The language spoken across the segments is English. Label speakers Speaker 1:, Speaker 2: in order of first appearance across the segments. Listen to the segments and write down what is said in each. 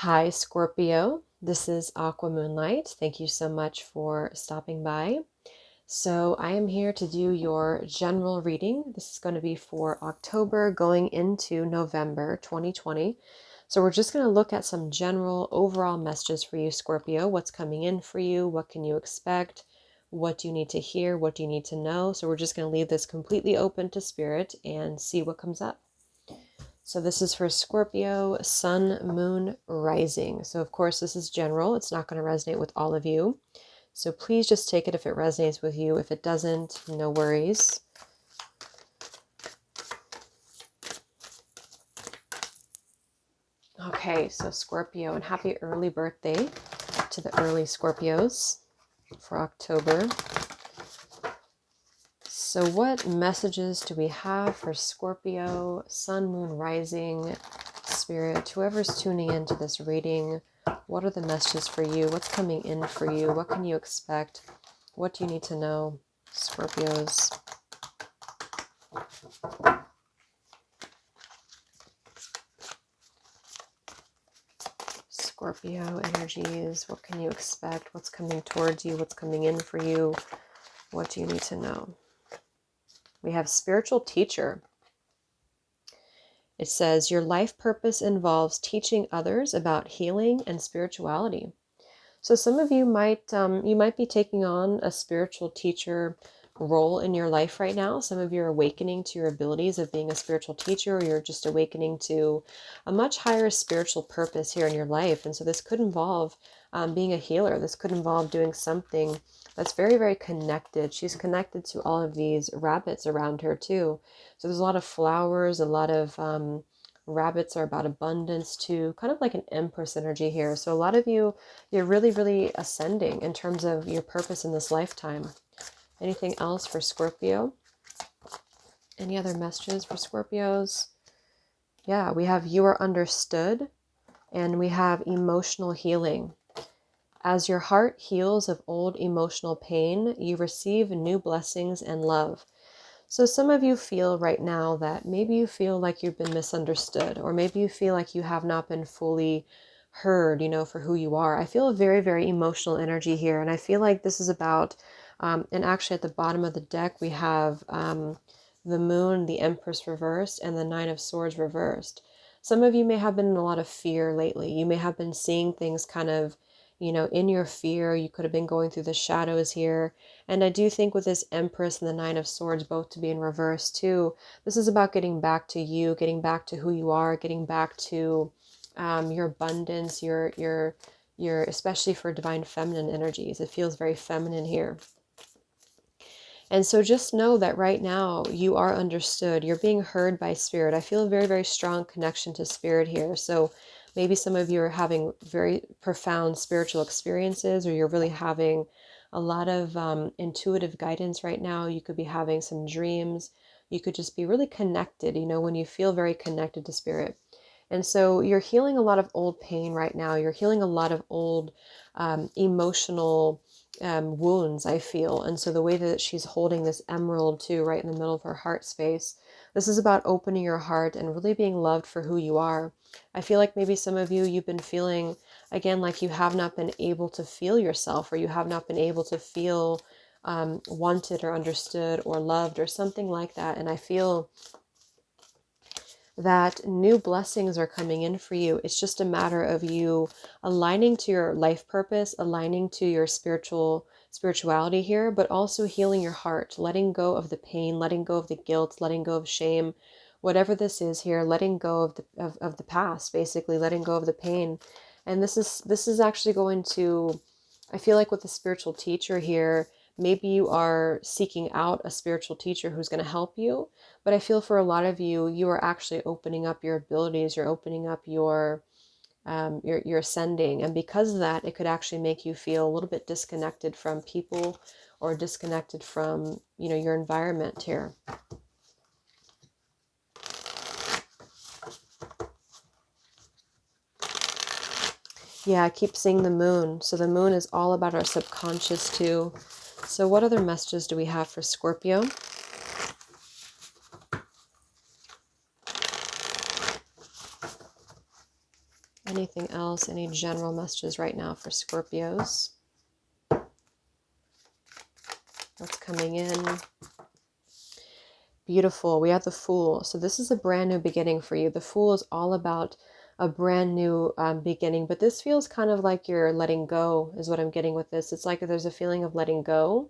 Speaker 1: Hi, Scorpio. This is Aqua Moonlight. Thank you so much for stopping by. So, I am here to do your general reading. This is going to be for October going into November 2020. So, we're just going to look at some general overall messages for you, Scorpio. What's coming in for you? What can you expect? What do you need to hear? What do you need to know? So, we're just going to leave this completely open to spirit and see what comes up. So this is for Scorpio, Sun, Moon, Rising. So of course this is general. It's not going to resonate with all of you. So please just take it if it resonates with you. If it doesn't, no worries. Okay, so Scorpio, and happy early birthday to the early Scorpios for October. So what messages do we have for Scorpio, Sun, Moon, Rising, Spirit, whoever's tuning into this reading? What are the messages for you? What's coming in for you? What can you expect? What do you need to know, Scorpios? Scorpio energies, what can you expect? What's coming towards you? What's coming in for you? What do you need to know? We have spiritual teacher. It says, your life purpose involves teaching others about healing and spirituality. So some of you might be taking on a spiritual teacher role in your life right now. Some of you are awakening to your abilities of being a spiritual teacher, or you're just awakening to a much higher spiritual purpose here in your life. And so this could involve being a healer. This could involve doing something that's very, very connected. She's connected to all of these rabbits around her too. So there's a lot of flowers, a lot of rabbits are about abundance too, kind of like an empress energy here. So a lot of you, you're really, really ascending in terms of your purpose in this lifetime. Anything else for Scorpio? Any other messages for Scorpios? Yeah, we have you are understood, and we have emotional healing. As your heart heals of old emotional pain, you receive new blessings and love. So some of you feel right now that maybe you feel like you've been misunderstood, or maybe you feel like you have not been fully heard, for who you are. I feel a very, very emotional energy here. And I feel like this is about, and actually at the bottom of the deck, we have the moon, the empress reversed, and the 9 of swords reversed. Some of you may have been in a lot of fear lately. You may have been seeing things kind of, in your fear. You could have been going through the shadows here. And I do think with this Empress and the 9 of Swords both to be in reverse too, this is about getting back to you, getting back to who you are, getting back to your abundance, your especially for divine feminine energies. It feels very feminine here. And so just know that right now you are understood. You're being heard by spirit. I feel a very, very strong connection to spirit here. So maybe some of you are having very profound spiritual experiences, or you're really having a lot of intuitive guidance right now. You could be having some dreams. You could just be really connected, when you feel very connected to spirit. And so you're healing a lot of old pain right now. You're healing a lot of old emotional wounds, I feel. And so the way that she's holding this emerald too, right in the middle of her heart space, this is about opening your heart and really being loved for who you are. I feel like maybe some of you, you've been feeling, again, like you have not been able to feel yourself, or you have not been able to feel wanted or understood or loved or something like that. And I feel that new blessings are coming in for you. It's just a matter of you aligning to your life purpose, aligning to your spirituality here, but also healing your heart, letting go of the pain, letting go of the guilt, letting go of shame, whatever this is here, letting go of the past, basically letting go of the pain. And this is actually going to, I feel like with the spiritual teacher here, maybe you are seeking out a spiritual teacher who's going to help you. But I feel for a lot of you, you are actually opening up your abilities. You're opening up your ascending. And because of that, it could actually make you feel a little bit disconnected from people, or disconnected from, your environment here. Yeah, I keep seeing the moon. So the moon is all about our subconscious too. So what other messages do we have for Scorpio? anything else? Any general messages right now for Scorpios? What's coming in? Beautiful. We have the Fool. So this is a brand new beginning for you. The Fool is all about a brand new beginning, but this feels kind of like you're letting go is what I'm getting with this. It's like there's a feeling of letting go.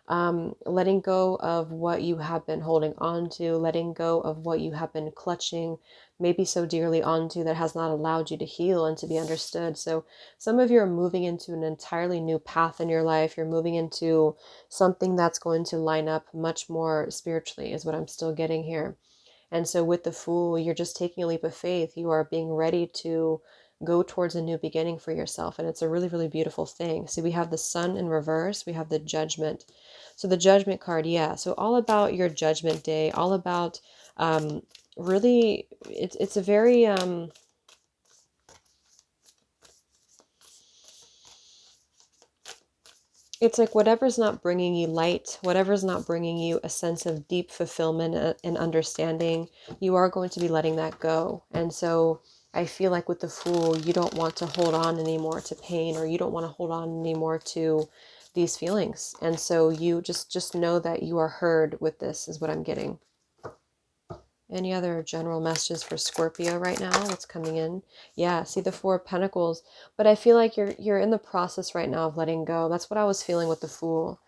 Speaker 1: Letting go of what you have been holding on to, letting go of what you have been clutching maybe so dearly onto that has not allowed you to heal and to be understood. So some of you are moving into an entirely new path in your life. You're moving into something that's going to line up much more spiritually is what I'm still getting here. And so with the Fool, you're just taking a leap of faith. You are being ready to go towards a new beginning for yourself. And it's a really, really beautiful thing. So we have the Sun in reverse. We have the Judgment. So the Judgment card, yeah. So all about your Judgment Day, all about really, it's a very... it's like whatever's not bringing you light, whatever's not bringing you a sense of deep fulfillment and understanding, you are going to be letting that go. And so I feel like with the Fool, you don't want to hold on anymore to pain, or you don't want to hold on anymore to these feelings. And so you just know that you are heard with this is what I'm getting. Any other general messages for Scorpio right now? What's coming in? Yeah, see the Four of Pentacles. But I feel like you're in the process right now of letting go. That's what I was feeling with the Fool.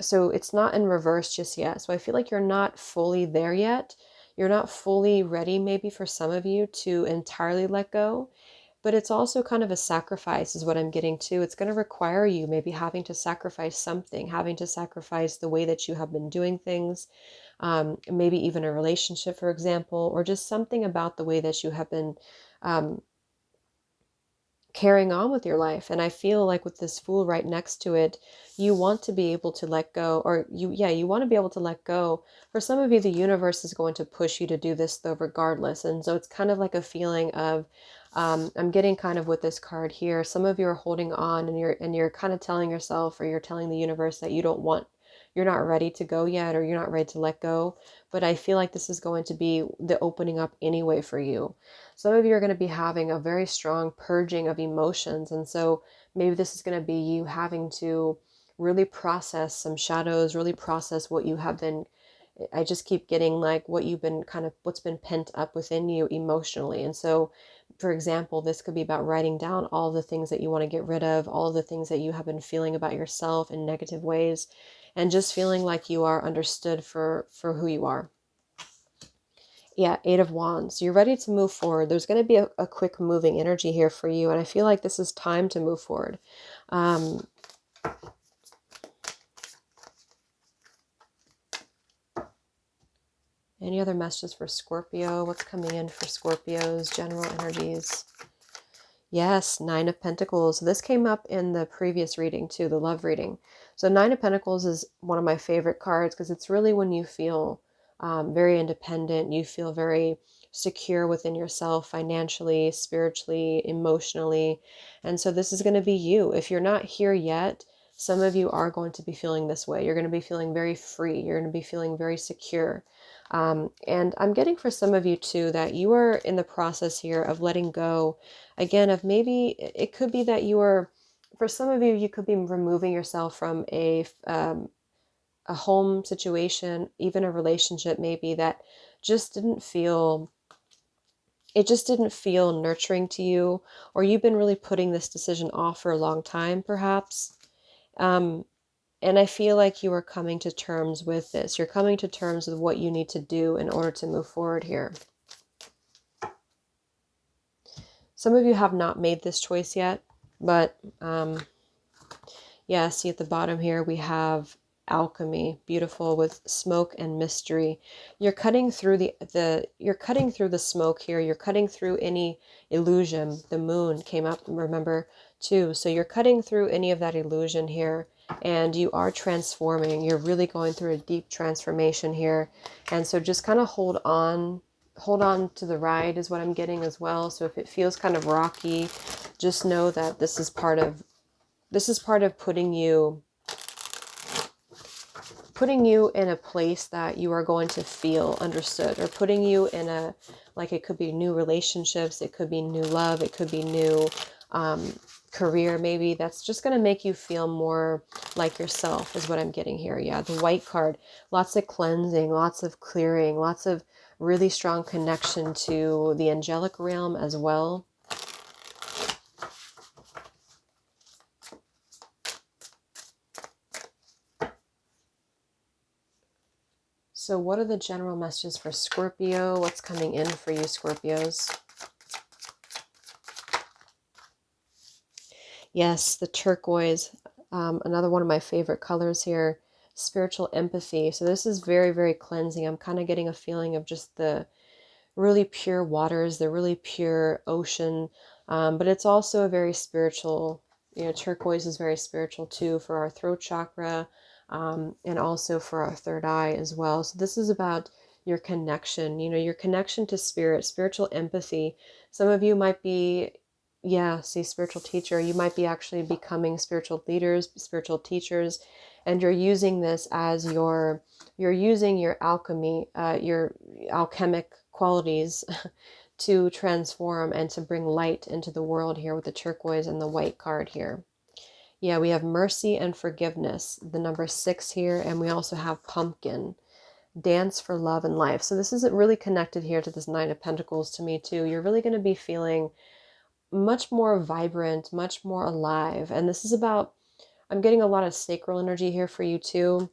Speaker 1: So it's not in reverse just yet. So I feel like you're not fully there yet. You're not fully ready maybe for some of you to entirely let go. But it's also kind of a sacrifice is what I'm getting to. It's going to require you maybe having to sacrifice something, having to sacrifice the way that you have been doing things. Maybe even a relationship, for example, or just something about the way that you have been carrying on with your life. And I feel like with this Fool right next to it, you want to be able to let go, or you want to be able to let go. For some of you, the universe is going to push you to do this though, regardless. And so it's kind of like a feeling of, I'm getting kind of with this card here. Some of you are holding on and you're kind of telling yourself, or you're telling the universe that you're not ready to go yet, or you're not ready to let go. But I feel like this is going to be the opening up anyway for you. Some of you are going to be having a very strong purging of emotions. And so maybe this is going to be you having to really process some shadows, really process what you have been. I just keep getting like what you've been what's been pent up within you emotionally. And so, for example, this could be about writing down all the things that you want to get rid of, all of the things that you have been feeling about yourself in negative ways, and just feeling like you are understood for who you are. Yeah, Eight of Wands. You're ready to move forward. There's going to be a quick moving energy here for you, and I feel like this is time to move forward. Any other messages for Scorpio? What's coming in for Scorpios? General energies. Yes, Nine of Pentacles. This came up in the previous reading too, the love reading. So Nine of Pentacles is one of my favorite cards because it's really when you feel very independent. You feel very secure within yourself financially, spiritually, emotionally. And so this is going to be you. If you're not here yet, some of you are going to be feeling this way. You're going to be feeling very free. You're going to be feeling very secure. And I'm getting for some of you too that you are in the process here of letting go again of maybe it could be that you are, for some of you, you could be removing yourself from a home situation, even a relationship maybe that just didn't feel, it just didn't feel nurturing to you, or you've been really putting this decision off for a long time perhaps. And I feel like you are coming to terms with this. You're coming to terms with what you need to do in order to move forward here. Some of you have not made this choice yet, but yeah, see at the bottom here, we have alchemy, beautiful with smoke and mystery. You're cutting through you're cutting through the smoke here. You're cutting through any illusion. The moon came up, remember, too. So you're cutting through any of that illusion here, and you are transforming. You're really going through a deep transformation here. And so just kind of hold on to the ride is what I'm getting as well. So if it feels kind of rocky, just know that this is part of putting you putting you in a place that you are going to feel understood, or putting you in a, like, it could be new relationships, it could be new love, it could be new career maybe, that's just going to make you feel more like yourself is what I'm getting here. Yeah, the white card, lots of cleansing, lots of clearing, lots of really strong connection to the angelic realm as well. So what are the general messages for Scorpio? What's coming in for you, Scorpios? Yes, the turquoise, another one of my favorite colors here. Spiritual empathy. So this is very, very cleansing. I'm kind of getting a feeling of just the really pure waters, the really pure ocean. But it's also a very spiritual, you know, turquoise is very spiritual too for our throat chakra, and also for our third eye as well. So this is about your connection, you know, your connection to spirit, spiritual empathy. Some of you might be, yeah, see, spiritual teacher, you might be actually becoming spiritual leaders, spiritual teachers, and you're using this as you're using your alchemy, your alchemic qualities to transform and to bring light into the world here with the turquoise and the white card here. Yeah, we have mercy and forgiveness, the number 6 here, and we also have pumpkin, dance for love and life. So this is really connected here to this 9 of Pentacles to me too. You're really going to be feeling much more vibrant, much more alive. And this is about, I'm getting a lot of sacral energy here for you too.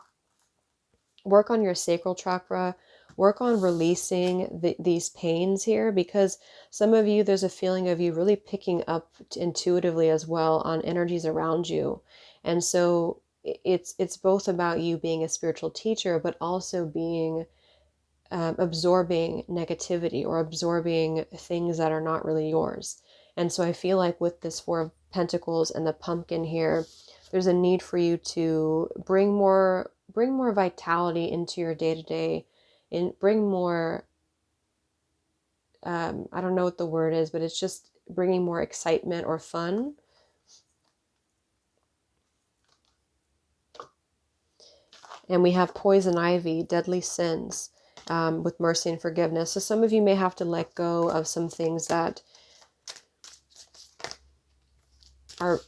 Speaker 1: Work on your sacral chakra, work on releasing these pains here, because some of you, there's a feeling of you really picking up intuitively as well on energies around you. And so it's both about you being a spiritual teacher, but also being absorbing negativity or absorbing things that are not really yours. And so I feel like with this 4 of Pentacles and the pumpkin here, there's a need for you to bring more vitality into your day-to-day, and bring more, I don't know what the word is, but it's just bringing more excitement or fun. And we have poison ivy, deadly sins, with mercy and forgiveness. So some of you may have to let go of some things that are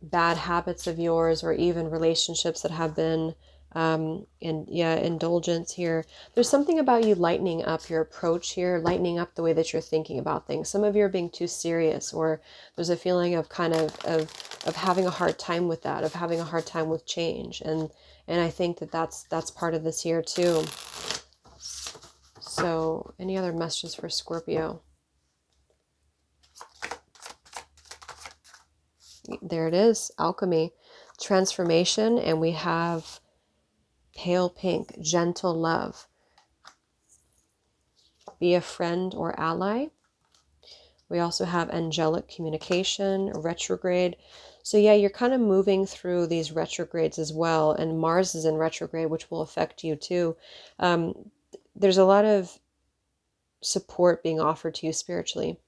Speaker 1: bad habits of yours, or even relationships that have been indulgence here. There's something about you lightening up your approach here, lightening up the way that you're thinking about things. Some of you are being too serious, or there's a feeling of kind of having a hard time with that, of having a hard time with change. And I think that that's part of this here too. So any other messages for Scorpio? There it is, alchemy, transformation, and we have pale pink, gentle love. Be a friend or ally. We also have angelic communication, retrograde. So yeah, you're kind of moving through these retrogrades as well, and Mars is in retrograde, which will affect you too. There's a lot of support being offered to you spiritually.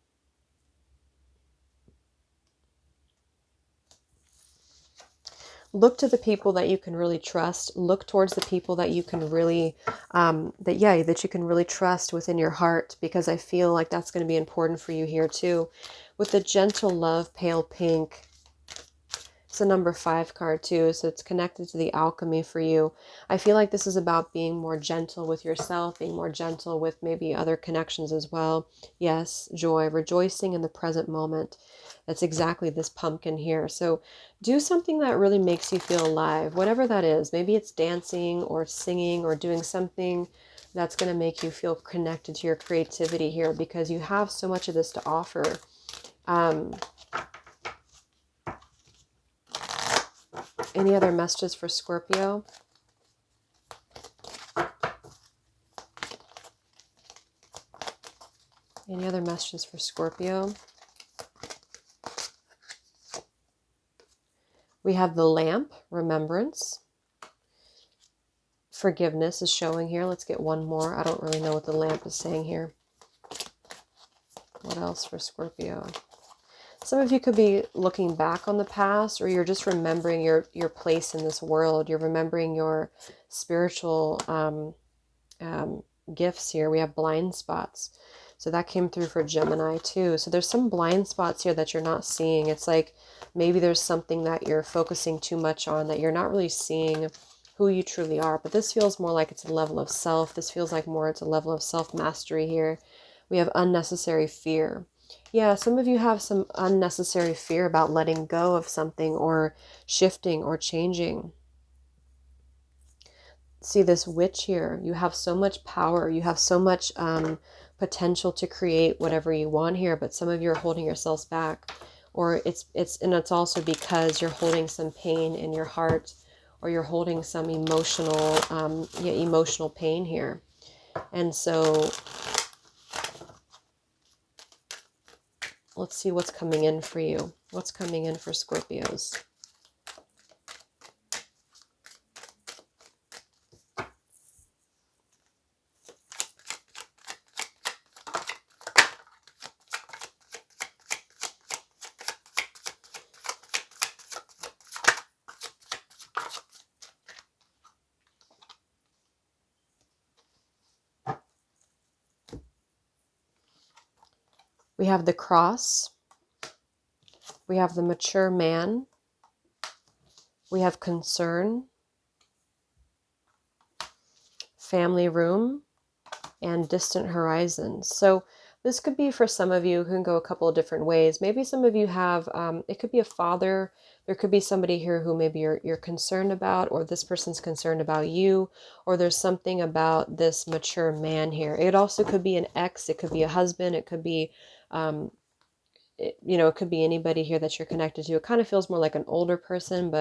Speaker 1: Look to the people that you can really trust. Look towards the people that you can really, that you can really trust within your heart, because I feel like that's going to be important for you here too. With the gentle love, pale pink, it's a number 5 card too, so it's connected to the alchemy for you. I feel like this is about being more gentle with yourself, being more gentle with maybe other connections as well. Yes, joy, rejoicing in the present moment. That's exactly this pumpkin here. So do something that really makes you feel alive, whatever that is. Maybe it's dancing or singing or doing something that's going to make you feel connected to your creativity here, because you have so much of this to offer. Any other messages for Scorpio? Any other messages for Scorpio? We have the lamp, remembrance. Forgiveness is showing here. Let's get one more. I don't really know what the lamp is saying here. What else for Scorpio? Some of you could be looking back on the past, or you're just remembering your place in this world. You're remembering your spiritual gifts here. We have blind spots. So that came through for Gemini too. So there's some blind spots here that you're not seeing. It's like maybe there's something that you're focusing too much on, that you're not really seeing who you truly are. But this feels more like it's a level of self. This feels like more it's a level of self-mastery here. We have unnecessary fear. Yeah, some of you have some unnecessary fear about letting go of something or shifting or changing. See this witch here. You have so much power. You have so much potential to create whatever you want here, but some of you are holding yourselves back. Or it's also because you're holding some pain in your heart, or you're holding some emotional pain here. And so let's see what's coming in for you. What's coming in for Scorpios? We have the cross. We have the mature man. We have concern, family room, and distant horizons. So this could be for some of you who can go a couple of different ways. Maybe some of you have, it could be a father. There could be somebody here who maybe you're concerned about, or this person's concerned about you, or there's something about this mature man here. It also could be an ex. It could be a husband. It could be, it could be anybody here that you're connected to. It kind of feels more like an older person,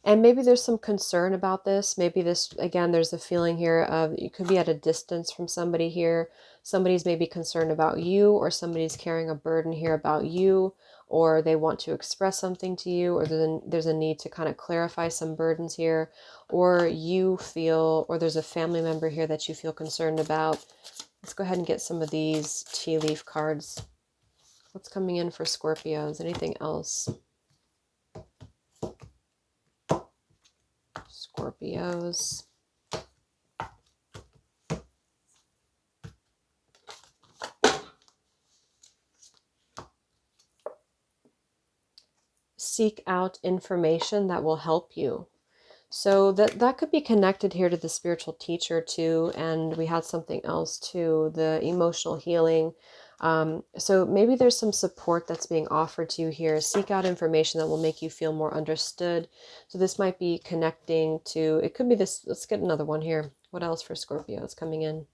Speaker 1: and maybe there's some concern about this. Maybe this, again, there's a feeling here of you could be at a distance from somebody here. Somebody's maybe concerned about you, or somebody's carrying a burden here about you, or they want to express something to you, or there's a need to kind of clarify some burdens here, or you feel, or there's a family member here that you feel concerned about. Let's go ahead and get some of these tea leaf cards. What's coming in for Scorpios? Anything else? Scorpios. Seek out information that will help you. So that could be connected here to the spiritual teacher too. And we had something else too, the emotional healing. So maybe there's some support that's being offered to you here. Seek out information that will make you feel more understood. So this might be connecting to, it could be this. Let's get another one here. What else for Scorpio is coming in?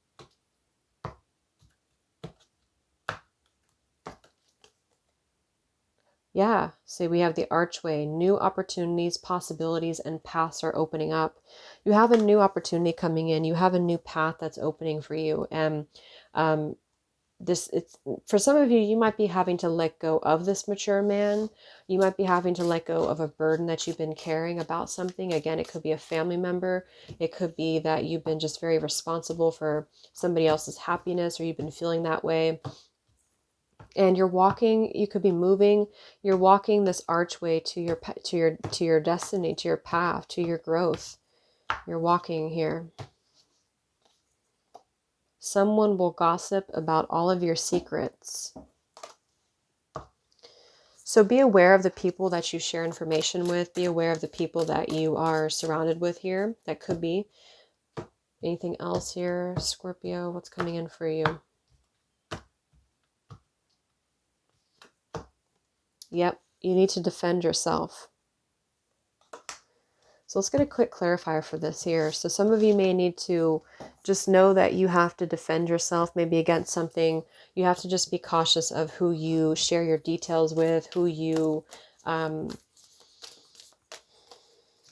Speaker 1: Yeah, so we have the archway. New opportunities, possibilities, and paths are opening up. You have a new opportunity coming in. You have a new path that's opening for you. And it's for some of you, you might be having to let go of this mature man. You might be having to let go of a burden that you've been carrying about something. Again, it could be a family member. It could be that you've been just very responsible for somebody else's happiness, or you've been feeling that way. And you're walking, you could be moving, you're walking this archway to your destiny, to your path, to your growth. You're walking here. Someone will gossip about all of your secrets. So be aware of the people that you share information with. Be aware of the people that you are surrounded with here. That could be. Anything else here, Scorpio? What's coming in for you? Yep, you need to defend yourself. So let's get a quick clarifier for this here. So some of you may need to just know that you have to defend yourself, maybe against something. You have to just be cautious of who you share your details with, who you, who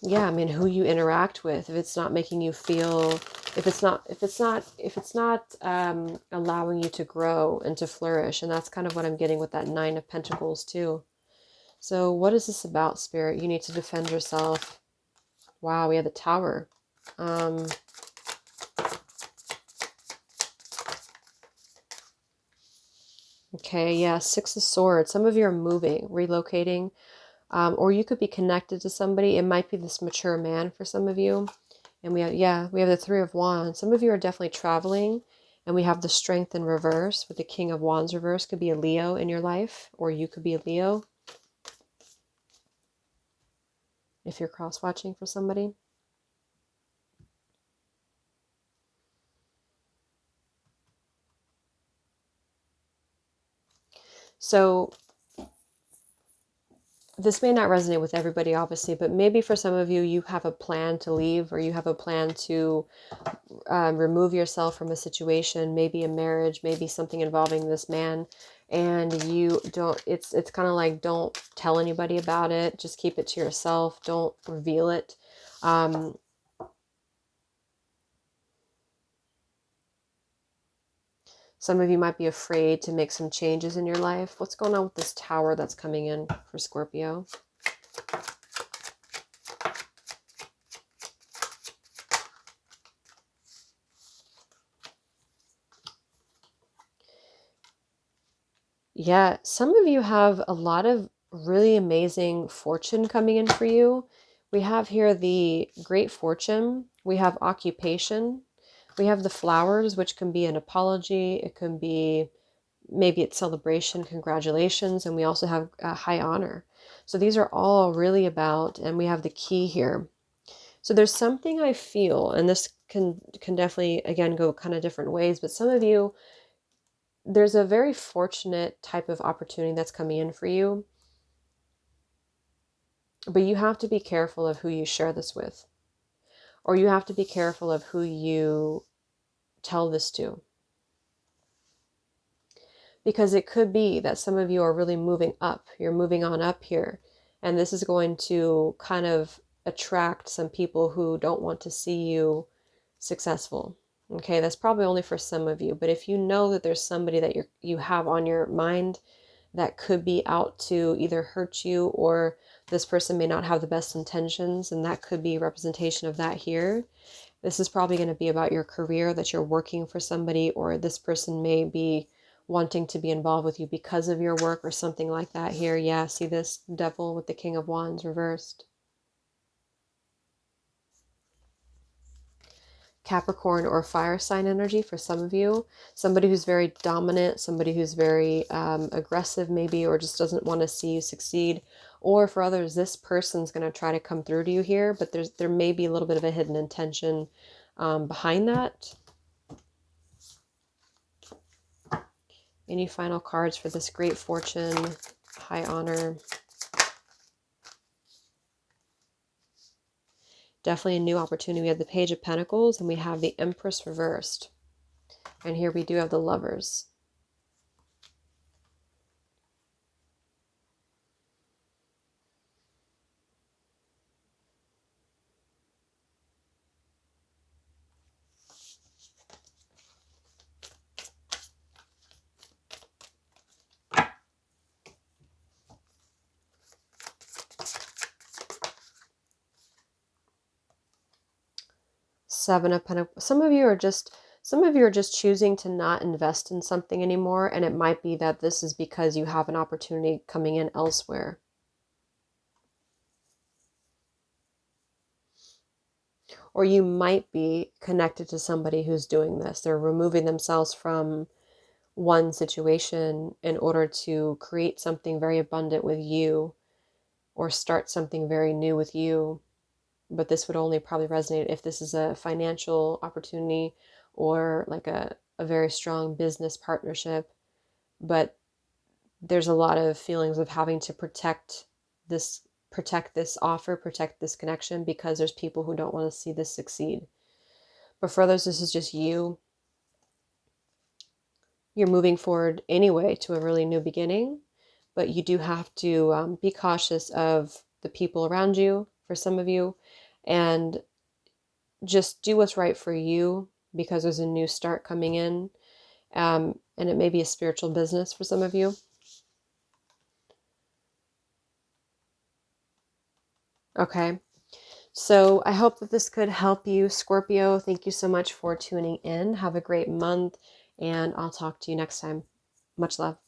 Speaker 1: you interact with. If it's not making you feel, if it's not allowing you to grow and to flourish. And that's kind of what I'm getting with that 9 of Pentacles too. So what is this about, Spirit? You need to defend yourself. Wow, we have the Tower. Okay, yeah, Six of Swords. Some of you are moving, relocating, or you could be connected to somebody. It might be this mature man for some of you. And we have, yeah, we have the Three of Wands. Some of you are definitely traveling, and we have the Strength in reverse with the King of Wands reverse. Could be a Leo in your life, or you could be a Leo if you're cross-watching for somebody. So this may not resonate with everybody, obviously, but maybe for some of you, you have a plan to leave, or you have a plan to remove yourself from a situation, maybe a marriage, maybe something involving this man, and you don't, it's kind of like, don't tell anybody about it, just keep it to yourself, don't reveal it. Some of you might be afraid to make some changes in your life. What's going on with this Tower that's coming in for Scorpio? Yeah, some of you have a lot of really amazing fortune coming in for you. We have here the Great Fortune. We have occupation. We have the Flowers, which can be an apology. It can be, maybe it's celebration, congratulations. And we also have high honor. So these are all really about, and we have the Key here. So there's something I feel, and this can definitely, again, go kind of different ways, but some of you, there's a very fortunate type of opportunity that's coming in for you, but you have to be careful of who you share this with, or you have to be careful of who you tell this to, because it could be that some of you are really moving up, you're moving on up here, and this is going to kind of attract some people who don't want to see you successful. Okay, that's probably only for some of you, but if you know that there's somebody that you have on your mind that could be out to either hurt you, or this person may not have the best intentions, and that could be representation of that here. This is probably going to be about your career, that you're working for somebody, or this person may be wanting to be involved with you because of your work or something like that here. Yeah, see this Devil with the King of Wands reversed. Capricorn or fire sign energy for some of you. Somebody who's very dominant, somebody who's very aggressive maybe, or just doesn't want to see you succeed. Or for others, this person's going to try to come through to you here, but there may be a little bit of a hidden intention behind that. Any final cards for this Great Fortune, High Honor? Definitely a new opportunity. We have the Page of Pentacles, and we have the Empress reversed. And here we do have the Lovers. Seven of Pentacles. Some of you are just choosing to not invest in something anymore, and it might be that this is because you have an opportunity coming in elsewhere. Or you might be connected to somebody who's doing this. They're removing themselves from one situation in order to create something very abundant with you, or start something very new with you. But this would only probably resonate if this is a financial opportunity, or like a very strong business partnership. But there's a lot of feelings of having to this protect this offer, protect this connection, because there's people who don't want to see this succeed. But for others, this is just you. You're moving forward anyway to a really new beginning, but you do have to be cautious of the people around you for some of you, and just do what's right for you, because there's a new start coming in, and it may be a spiritual business for some of you. Okay, so I hope that this could help you, Scorpio. Thank you so much for tuning in. Have a great month, and I'll talk to you next time. Much love.